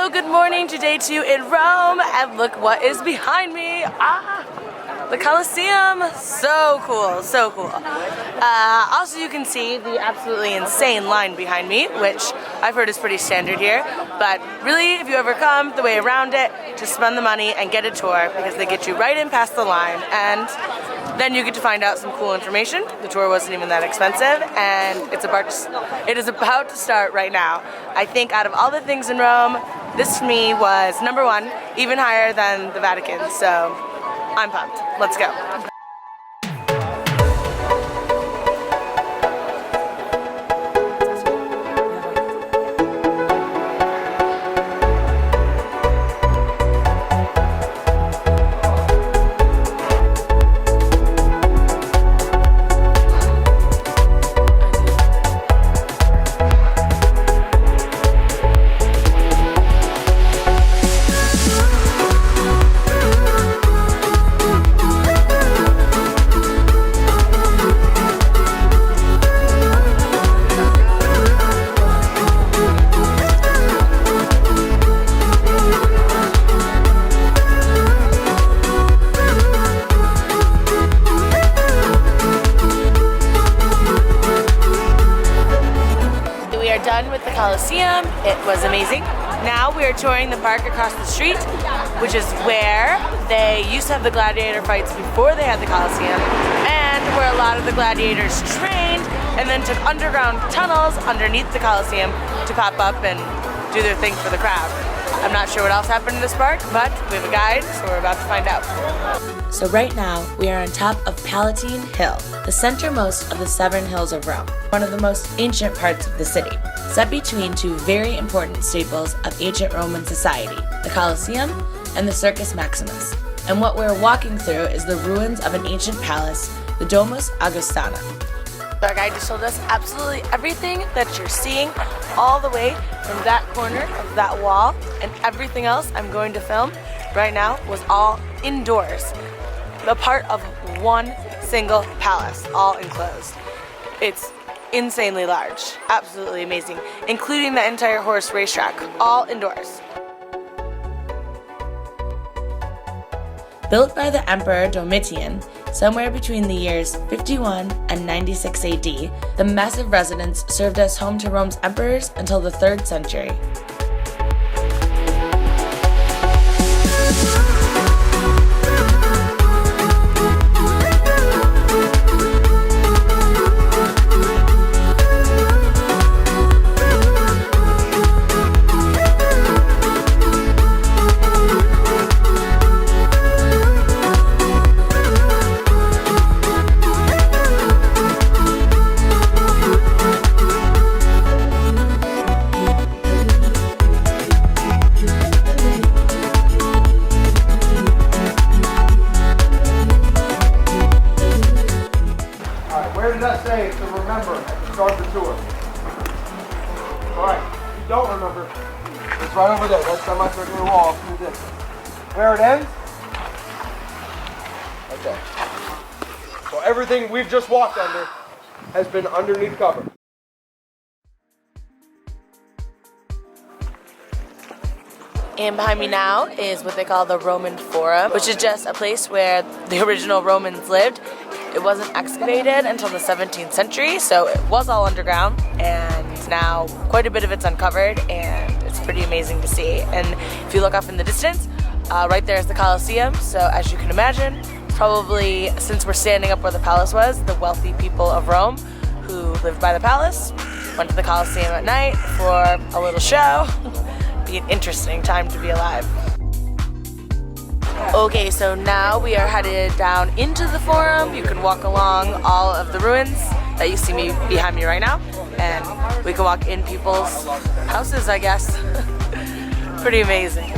Hello, good morning to day 2 in Rome, and look what is behind me. The Coliseum. So cool, so cool. Also, you can see the absolutely insane line behind me, which I've heard is pretty standard here. But really, if you ever come the way around it, just spend the money and get a tour, because they get you right in past the line, and then you get to find out some cool information. The tour wasn't even that expensive, and it is about to start right now. I think out of all the things in Rome, this to me was number 1, even higher than the Vatican, so I'm pumped. Let's go. Done with the Coliseum. It was amazing. Now we are touring the park across the street, which is where they used to have the gladiator fights before they had the Coliseum, and where a lot of the gladiators trained and then took underground tunnels underneath the Coliseum to pop up and do their thing for the crowd. I'm not sure what else happened in this park, but we have a guide, so we're about to find out. So right now, we are on top of Palatine Hill, the centermost of the 7 hills of Rome, one of the most ancient parts of the city, set between 2 very important staples of ancient Roman society, the Colosseum and the Circus Maximus. And what we're walking through is the ruins of an ancient palace, the Domus Augustana. Our guide just showed us absolutely everything that you're seeing, all the way from that corner of that wall, and everything else I'm going to film right now was all indoors. The part of one single palace, all enclosed. It's insanely large, absolutely amazing, including the entire horse racetrack, all indoors. Built by the Emperor Domitian, somewhere between the years 51 and 96 AD, the massive residence served as home to Rome's emperors until the 3rd century. Where does that say to remember to start the tour? Alright, if you don't remember, it's right over there. That's semicircular wall through this. Where it ends? Okay. So everything we've just walked under has been underneath cover. And behind me now is what they call the Roman Forum, which is just a place where the original Romans lived. It wasn't excavated until the 17th century, so it was all underground, and now quite a bit of it's uncovered, and it's pretty amazing to see. And if you look up in the distance, right there is the Colosseum, so as you can imagine, probably since we're standing up where the palace was, the wealthy people of Rome who lived by the palace went to the Colosseum at night for a little show. Be an interesting time to be alive. Okay, so now we are headed down into the Forum. You can walk along all of the ruins that you see behind me right now, and we can walk in people's houses, I guess. Pretty amazing.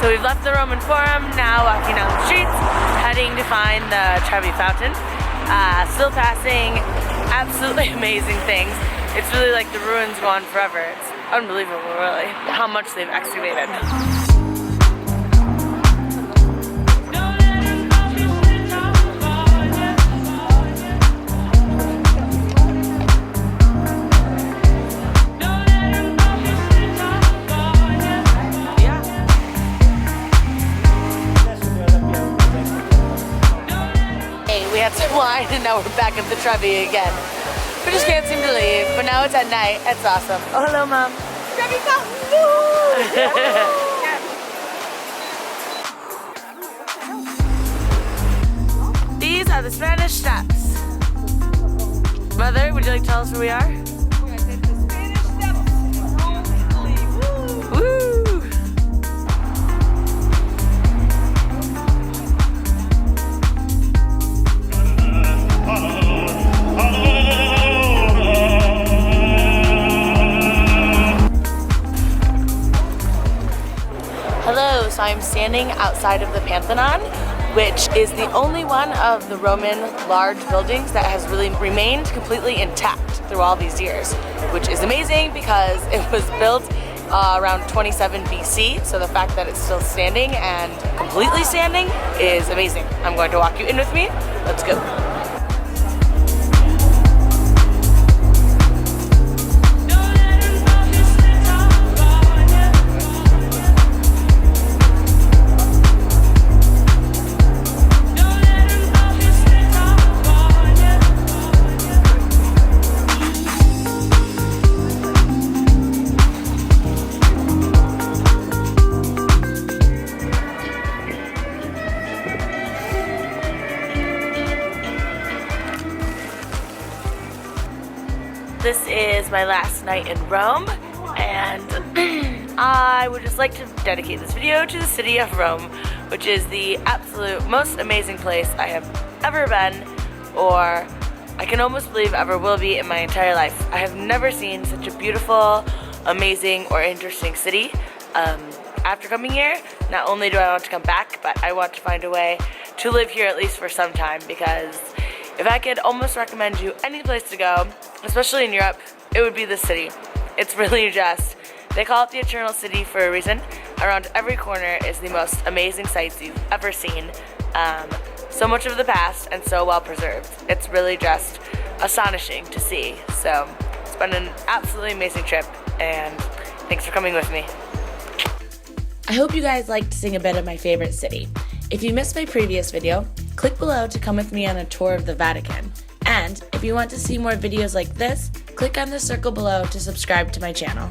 So we've left the Roman Forum, now walking down the streets, heading to find the Trevi Fountain. Still passing absolutely amazing things. It's really like the ruins go on forever. It's unbelievable, really, how much they've excavated. We had some wine and now we're back at the Trevi again. We just can't seem to leave, but now it's at night. It's awesome. Oh, hello, Mom. Trevi Fountain. These are the Spanish Steps. Mother, would you like to tell us where we are? We're at the Spanish Steps. Rome, Italy. Woo! Woo! Hello, so I'm standing outside of the Pantheon, which is the only one of the Roman large buildings that has really remained completely intact through all these years, which is amazing because it was built around 27 BC, so the fact that it's still standing and completely standing is amazing. I'm going to walk you in with me. Let's go. This is my last night in Rome, and I would just like to dedicate this video to the city of Rome, which is the absolute most amazing place I have ever been, or I can almost believe ever will be in my entire life. I have never seen such a beautiful, amazing, or interesting city. After coming here, not only do I want to come back, but I want to find a way to live here at least for some time, because if I could almost recommend you any place to go, especially in Europe, it would be this city. It's really just, they call it the Eternal City for a reason. Around every corner is the most amazing sights you've ever seen. So much of the past and so well preserved. It's really just astonishing to see. So it's been an absolutely amazing trip, and thanks for coming with me. I hope you guys liked seeing a bit of my favorite city. If you missed my previous video, click below to come with me on a tour of the Vatican. And if you want to see more videos like this, click on the circle below to subscribe to my channel.